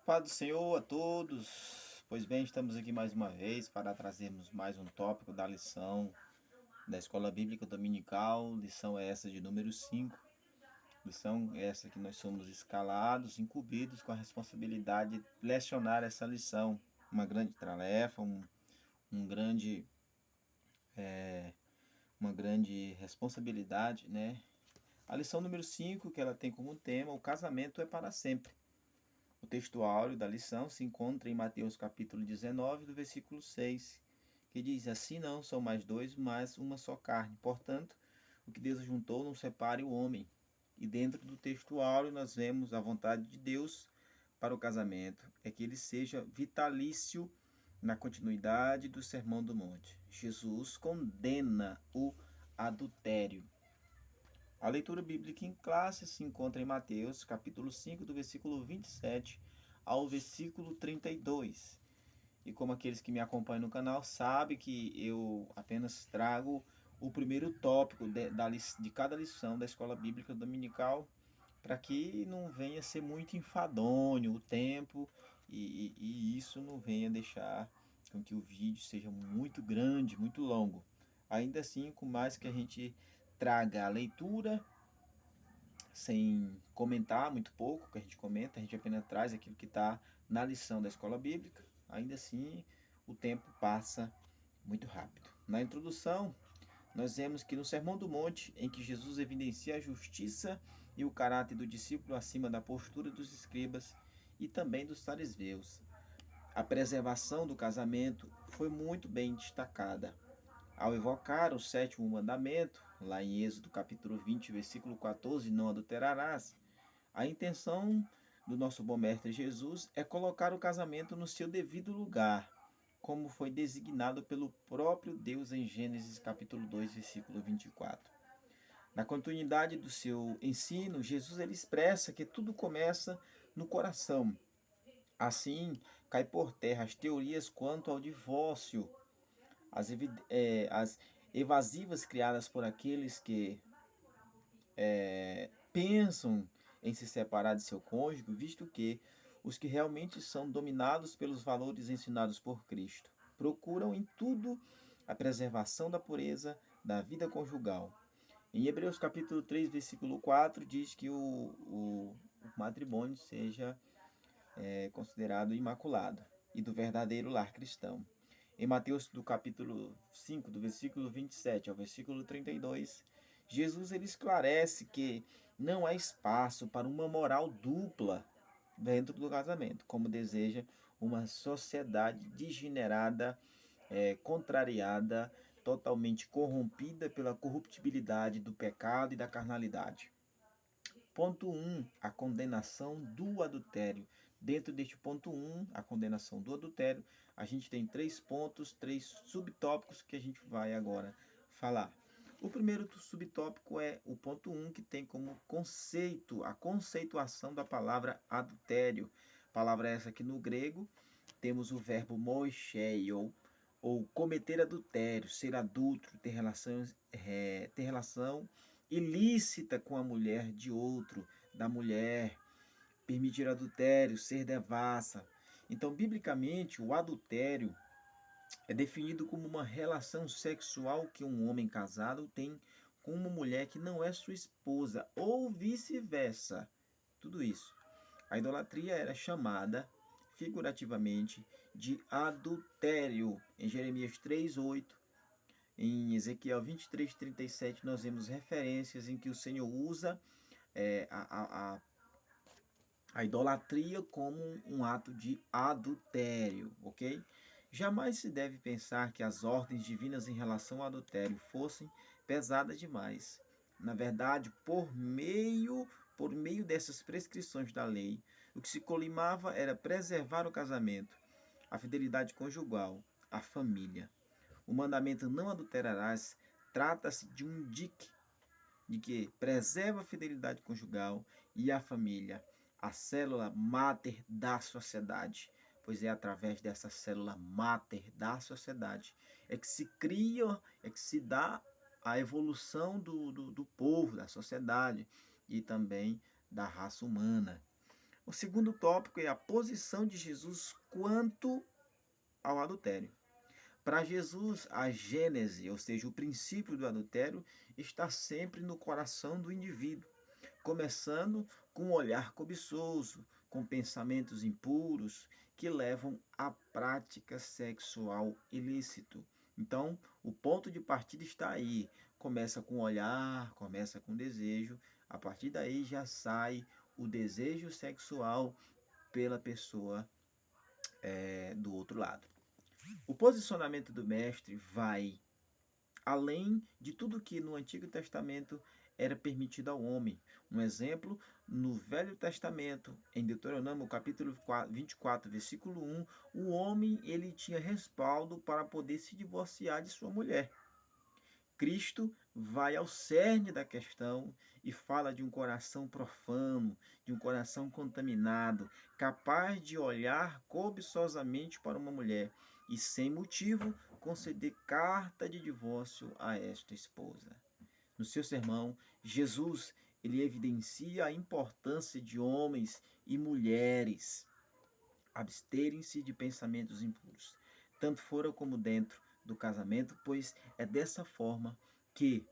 Paz do Senhor a todos. Pois bem, estamos aqui mais uma vez para trazermos mais um tópico da lição da Escola Bíblica Dominical. Lição essa de número 5. Lição essa que nós somos escalados, incumbidos com a responsabilidade de lecionar essa lição. Uma grande tarefa, um grande, uma grande responsabilidade, né? A lição número 5, que ela tem como tema: o casamento é para sempre. O texto áureo da lição se encontra em Mateus capítulo 19, do versículo 6, que diz: assim não são mais dois, mas uma só carne. Portanto, o que Deus juntou não separe o homem. E dentro do texto áureo nós vemos a vontade de Deus para o casamento, é que ele seja vitalício na continuidade do Sermão do Monte. Jesus condena o adultério. A leitura bíblica em classe se encontra em Mateus, capítulo 5, do versículo 27 ao versículo 32. E como aqueles que me acompanham no canal sabem que eu apenas trago o primeiro tópico de cada lição da Escola Bíblica Dominical, para que não venha ser muito enfadonho o tempo e isso não venha deixar com que o vídeo seja muito grande, muito longo. Ainda assim, com mais que a gente traga a leitura, sem comentar muito pouco, que a gente apenas traz aquilo que está na lição da escola bíblica, ainda assim o tempo passa muito rápido. Na introdução, nós vemos que no Sermão do Monte, em que Jesus evidencia a justiça e o caráter do discípulo acima da postura dos escribas e também dos fariseus, a preservação do casamento foi muito bem destacada. Ao evocar o sétimo mandamento, lá em Êxodo capítulo 20, versículo 14, não adulterarás, a intenção do nosso bom mestre Jesus é colocar o casamento no seu devido lugar, como foi designado pelo próprio Deus em Gênesis capítulo 2, versículo 24. Na continuidade do seu ensino, Jesus ele expressa que tudo começa no coração. Assim, cai por terra as teorias quanto ao divórcio, as evasivas criadas por aqueles que pensam em se separar de seu cônjuge, visto que os que realmente são dominados pelos valores ensinados por Cristo procuram em tudo a preservação da pureza da vida conjugal. Em Hebreus capítulo 3, versículo 4, diz que o matrimônio seja considerado imaculado e do verdadeiro lar cristão. Em Mateus do capítulo 5, do versículo 27 ao versículo 32, Jesus ele esclarece que não há espaço para uma moral dupla dentro do casamento, como deseja uma sociedade degenerada, contrariada, totalmente corrompida pela corruptibilidade do pecado e da carnalidade. Ponto 1, a condenação do adultério. Dentro deste ponto 1, a condenação do adultério, a gente tem 3 pontos, 3 subtópicos que a gente vai agora falar. O primeiro subtópico é o ponto 1, que tem como conceito, a conceituação da palavra adultério. Palavra essa que no grego temos o verbo moicheio, ou cometer adultério, ser adúltero, ter relação ilícita com a mulher de outro, da mulher, permitir adultério, ser devassa. Então, biblicamente, o adultério é definido como uma relação sexual que um homem casado tem com uma mulher que não é sua esposa, ou vice-versa. Tudo isso. A idolatria era chamada figurativamente de adultério. Em Jeremias 3:8, em Ezequiel 23:37, nós vemos referências em que o Senhor usa a idolatria como um ato de adultério, ok? Jamais se deve pensar que as ordens divinas em relação ao adultério fossem pesadas demais. Na verdade, por meio dessas prescrições da lei, o que se colimava era preservar o casamento, a fidelidade conjugal, a família. O mandamento não adulterarás trata-se de um dique de que preserva a fidelidade conjugal e a família, a célula máter da sociedade, pois é através dessa célula máter da sociedade é que se cria, é que se dá a evolução do povo, da sociedade e também da raça humana. O segundo tópico é a posição de Jesus quanto ao adultério. Para Jesus, a gênese, ou seja, o princípio do adultério, está sempre no coração do indivíduo, começando com um olhar cobiçoso, com pensamentos impuros que levam à prática sexual ilícito. Então, o ponto de partida está aí. Começa com olhar, começa com desejo. A partir daí já sai o desejo sexual pela pessoa do outro lado. O posicionamento do mestre vai além de tudo que no Antigo Testamento era permitido ao homem. Um exemplo, no Velho Testamento, em Deuteronômio capítulo 24, versículo 1, o homem ele tinha respaldo para poder se divorciar de sua mulher. Cristo vai ao cerne da questão e fala de um coração profano, de um coração contaminado, capaz de olhar cobiçosamente para uma mulher e, sem motivo, conceder carta de divórcio a esta esposa. No seu sermão, Jesus ele evidencia a importância de homens e mulheres absterem-se de pensamentos impuros, tanto fora como dentro do casamento, pois é dessa forma que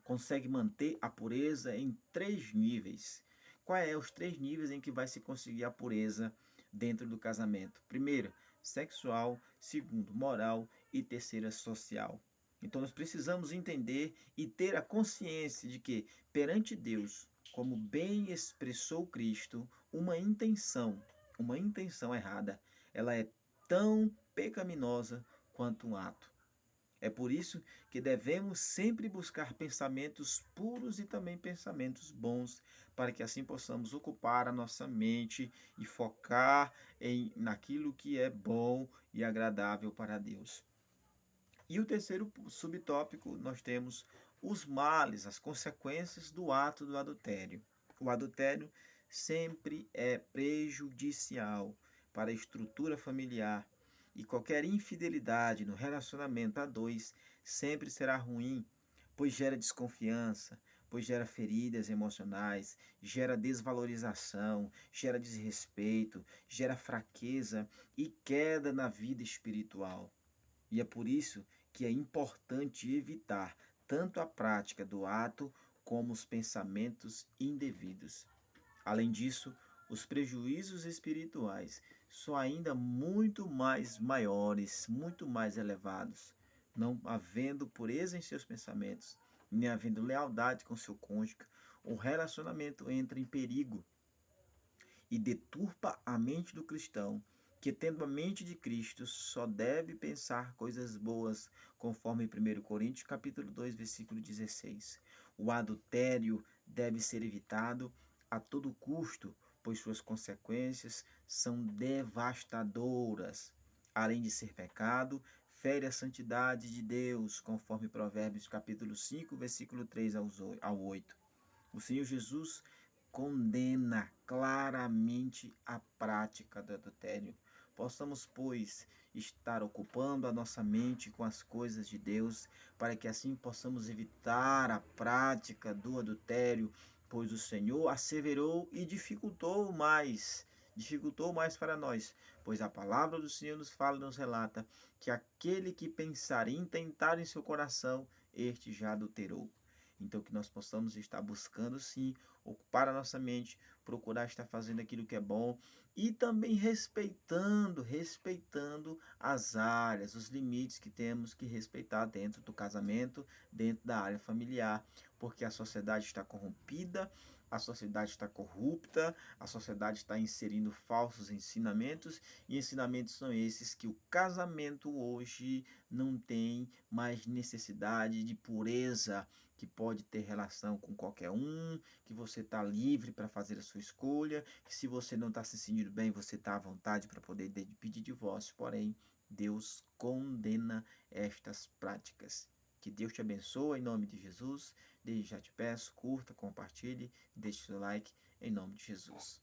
consegue manter a pureza em 3 níveis. Quais é os 3 níveis em que vai se conseguir a pureza dentro do casamento? Primeiro, sexual. Segundo, moral. E terceira, social. Então nós precisamos entender e ter a consciência de que perante Deus, como bem expressou Cristo, uma intenção errada, ela é tão pecaminosa quanto um ato. É por isso que devemos sempre buscar pensamentos puros e também pensamentos bons, para que assim possamos ocupar a nossa mente e focar naquilo que é bom e agradável para Deus. E o terceiro subtópico, nós temos os males, as consequências do ato do adultério. O adultério sempre é prejudicial para a estrutura familiar e qualquer infidelidade no relacionamento a dois sempre será ruim, pois gera desconfiança, pois gera feridas emocionais, gera desvalorização, gera desrespeito, gera fraqueza e queda na vida espiritual. E é por isso que é importante evitar tanto a prática do ato como os pensamentos indevidos. Além disso, os prejuízos espirituais são ainda muito mais maiores, muito mais elevados, não havendo pureza em seus pensamentos, nem havendo lealdade com seu cônjuge, o relacionamento entra em perigo e deturpa a mente do cristão, que tendo a mente de Cristo só deve pensar coisas boas, conforme 1 Coríntios capítulo 2, versículo 16. O adultério deve ser evitado a todo custo, pois suas consequências são devastadoras. Além de ser pecado, fere a santidade de Deus, conforme Provérbios capítulo 5, versículo 3 ao 8. O Senhor Jesus condena claramente a prática do adultério. Possamos, pois, estar ocupando a nossa mente com as coisas de Deus, para que assim possamos evitar a prática do adultério, pois o Senhor asseverou e dificultou mais para nós, pois a palavra do Senhor nos fala e nos relata que aquele que pensar e intentar em seu coração, este já adulterou. Então, que nós possamos estar buscando, sim, ocupar a nossa mente, procurar estar fazendo aquilo que é bom e também respeitando as áreas, os limites que temos que respeitar dentro do casamento, dentro da área familiar, porque a sociedade está corrompida, a sociedade está corrupta, a sociedade está inserindo falsos ensinamentos, e ensinamentos são esses que o casamento hoje não tem mais necessidade de pureza, que pode ter relação com qualquer um, que você está livre para fazer a sua escolha, que se você não está se sentindo bem, você está à vontade para poder pedir divórcio, porém, Deus condena estas práticas. Que Deus te abençoe em nome de Jesus. Desde já te peço, curta, compartilhe, deixe seu like em nome de Jesus.